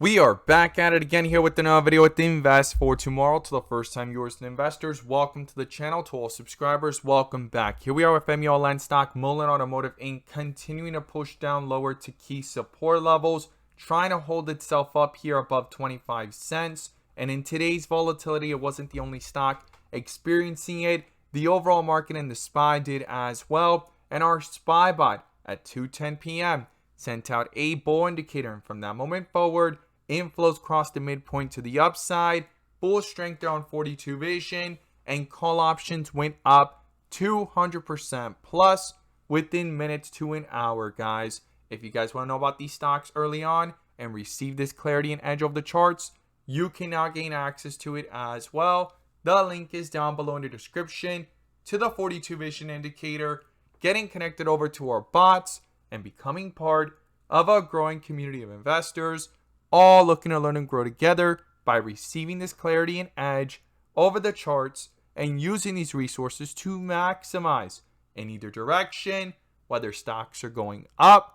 We are back at it again here with another video with Invest for Tomorrow. To the first time viewers and investors, welcome to the channel. To all subscribers, welcome back. Here we are with MULLEN stock, Mullen Automotive Inc. continuing to push down lower to key support levels, trying to hold itself up here above 25 cents. And in today's volatility, it wasn't the only stock experiencing it. The overall market and the SPY did as well. And our SPY bot at 2:10 p.m. sent out a bull indicator, and from that moment forward, inflows crossed the midpoint to the upside, bull strength there on 42 vision, and call options went up 200% plus within minutes to an hour, guys. If you guys want to know about these stocks early on and receive this clarity and edge of the charts, you can now gain access to it as well. The link is down below in the description to the 42 vision indicator, getting connected over to our bots, and becoming part of a growing community of investors, all looking to learn and grow together by receiving this clarity and edge over the charts and using these resources to maximize in either direction, whether stocks are going up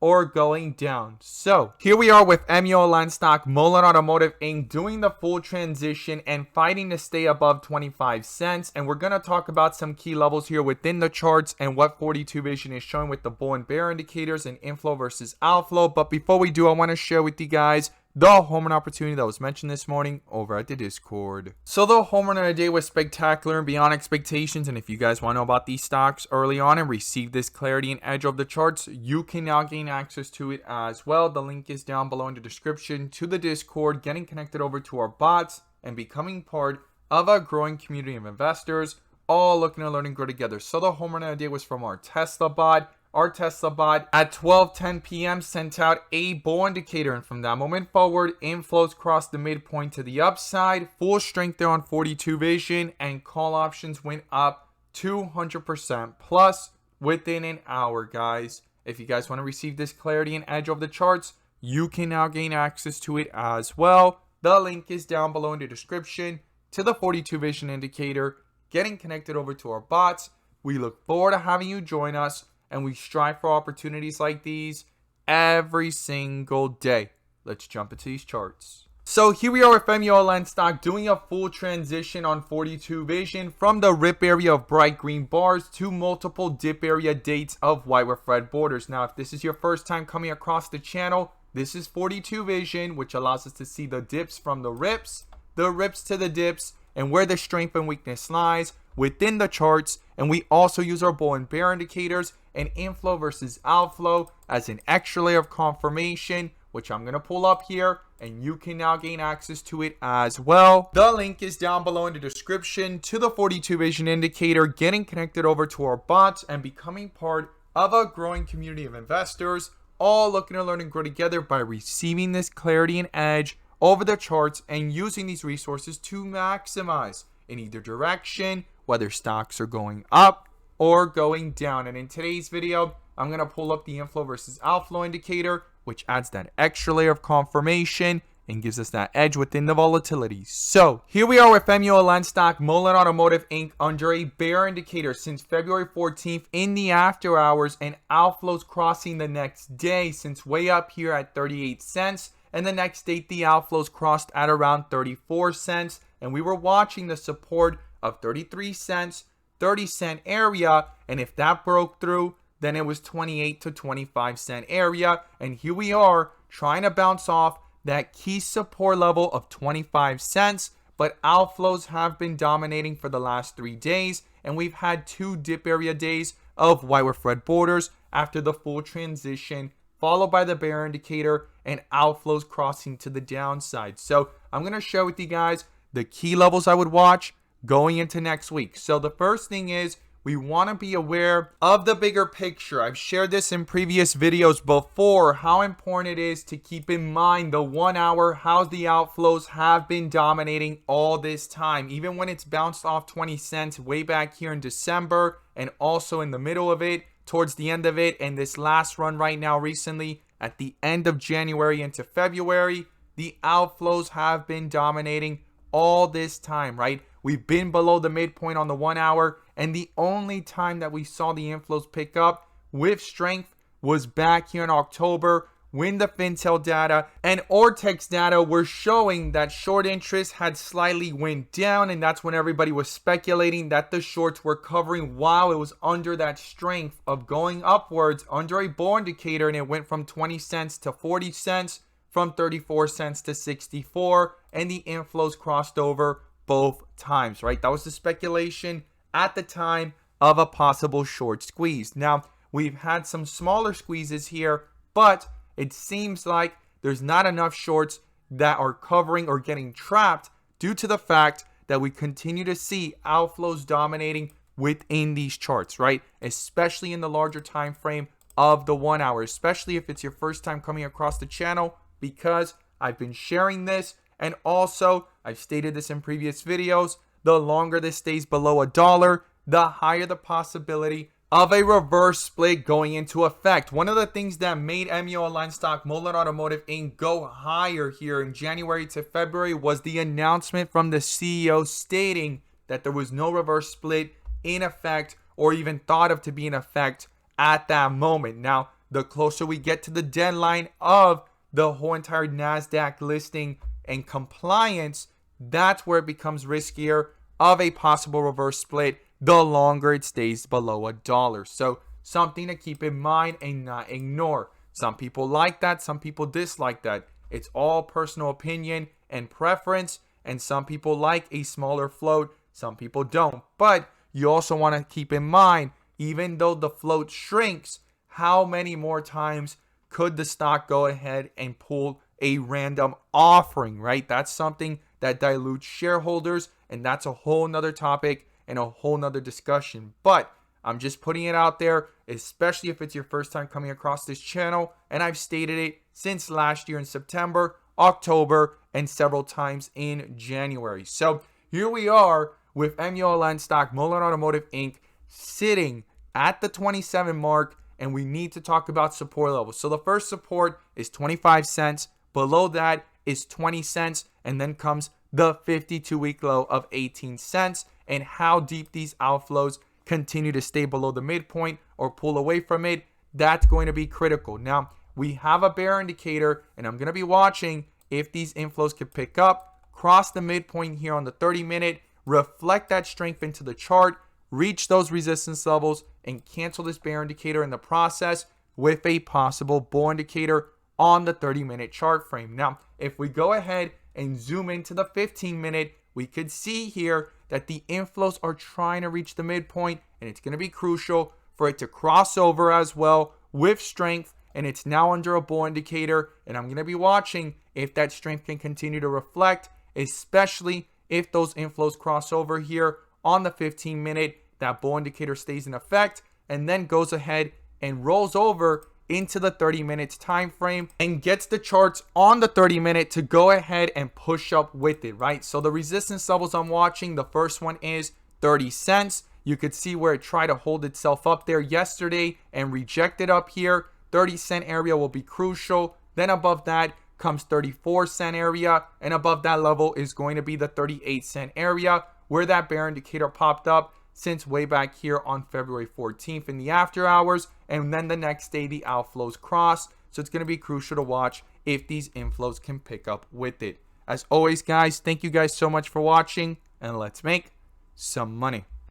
or going down. So here we are with MULLEN stock, Mullen Automotive Inc. doing the full transition and fighting to stay above 25 cents. And we're going to talk about some key levels here within the charts and what 42 vision is showing with the bull and bear indicators and inflow versus outflow. But before we do, I want to share with you guys the home run opportunity that was mentioned this morning over at the Discord. So the home run of the day was spectacular and beyond expectations. And if you guys want to know about these stocks early on and receive this clarity and edge of the charts, you can now gain access to it as well. The link is down below in the description to the Discord, getting connected over to our bots and becoming part of a growing community of investors, all looking to learn and grow together. So the home run of the day was from our Tesla bot. Our Tesla bot at 12:10 p.m. sent out a bull indicator, and from that moment forward, inflows crossed the midpoint to the upside, full strength there on 42 vision, and call options went up 200% plus within an hour, guys. If you guys want to receive this clarity and edge of the charts, you can now gain access to it as well. The link is down below in the description to the 42 vision indicator, getting connected over to our bots. We look forward to having you join us, and we strive for opportunities like these every single day. Let's jump into these charts. So here we are with MULLEN stock doing a full transition on 42 vision from the rip area of bright green bars to multiple dip area dates of white with red borders. Now, if this is your first time coming across the channel, this is 42 vision, which allows us to see the dips from the rips to the dips, and where the strength and weakness lies within the charts. And we also use our bull and bear indicators and inflow versus outflow as an extra layer of confirmation, which I'm going to pull up here, and you can now gain access to it as well. The link is down below in the description to the 42 vision indicator, getting connected over to our bots and becoming part of a growing community of investors, all looking to learn and grow together by receiving this clarity and edge over the charts and using these resources to maximize in either direction, whether stocks are going up or going down. And in today's video, I'm going to pull up the inflow versus outflow indicator, which adds that extra layer of confirmation and gives us that edge within the volatility. So here we are with MULLEN stock, Mullen Automotive Inc. under a bear indicator since February 14th in the after hours, and outflows crossing the next day since way up here at 38 cents. And the next date, the outflows crossed at around 34 cents. And we were watching the support of 33 cents, 30 cent area. And if that broke through, then it was 28 to 25 cent area. And here we are trying to bounce off that key support level of 25 cents. But outflows have been dominating for the last 3 days. And we've had 2 dip area days of white with red borders after the full transition, followed by the bear indicator and outflows crossing to the downside. So I'm going to share with you guys the key levels I would watch going into next week. So the first thing is we want to be aware of the bigger picture. I've shared this in previous videos before, how important it is to keep in mind the 1 hour, how the outflows have been dominating all this time, even when it's bounced off 20 cents way back here in December, and also in the middle of it, towards the end of it, and this last run right now recently at the end of January into February. The outflows have been dominating all this time, right? We've been below the midpoint on the 1 hour, and the only time that we saw the inflows pick up with strength was back here in October when the Fintel data and Ortex data were showing that short interest had slightly went down, and that's when everybody was speculating that the shorts were covering while it was under that strength of going upwards under a bull indicator, and it went from 20 cents to 40 cents, from 34 cents to 64, and the inflows crossed over both times, right? That was the speculation at the time of a possible short squeeze. Now, we've had some smaller squeezes here, but it seems like there's not enough shorts that are covering or getting trapped due to the fact that we continue to see outflows dominating within these charts, right? Especially in the larger time frame of the 1 hour, especially if it's your first time coming across the channel, because I've been sharing this, and also I've stated this in previous videos, the longer this stays below $1, the higher the possibility of a reverse split going into effect. One of the things that made MULLEN stock Mullen Automotive Inc. go higher here in January to February was the announcement from the CEO stating that there was no reverse split in effect or even thought of to be in effect at that moment. Now, the closer we get to the deadline of the whole entire NASDAQ listing and compliance, that's where it becomes riskier of a possible reverse split the longer it stays below $1. So something to keep in mind and not ignore. Some people like that, some people dislike that. It's all personal opinion and preference, and some people like a smaller float, some people don't. But you also want to keep in mind, even though the float shrinks, how many more times could the stock go ahead and pull a random offering, right? That's something that dilutes shareholders, and that's a whole nother topic and a whole nother discussion. But I'm just putting it out there, especially if it's your first time coming across this channel, and I've stated it since last year in September, October, and several times in January. So here we are with MULLEN stock Mullen Automotive Inc. sitting at the 27 mark, and we need to talk about support levels. So the first support is 25 cents. Below that is 20 cents, and then comes the 52-week low of 18 cents. And how deep these outflows continue to stay below the midpoint or pull away from it, that's going to be critical. Now, we have a bear indicator, and I'm going to be watching if these inflows can pick up, cross the midpoint here on the 30-minute, reflect that strength into the chart, reach those resistance levels, and cancel this bear indicator in the process with a possible bull indicator on the 30-minute chart frame. Now, if we go ahead and zoom into the 15-minute, we could see here that the inflows are trying to reach the midpoint, and it's going to be crucial for it to cross over as well with strength, and it's now under a bull indicator, and I'm going to be watching if that strength can continue to reflect, especially if those inflows cross over here on the 15-minute, that bull indicator stays in effect, and then goes ahead and rolls over into the 30 minutes time frame and gets the charts on the 30-minute to go ahead and push up with it, right? So the resistance levels I'm watching, the first one is 30 cents. You could see where it tried to hold itself up there yesterday and rejected up here. 30-cent area will be crucial. Then above that comes 34-cent area, and above that level is going to be the 38-cent area where that bear indicator popped up since way back here on February 14th in the after hours, and then the next day the outflows cross. So it's going to be crucial to watch if these inflows can pick up with it. As always, guys, thank you guys so much for watching, and let's make some money.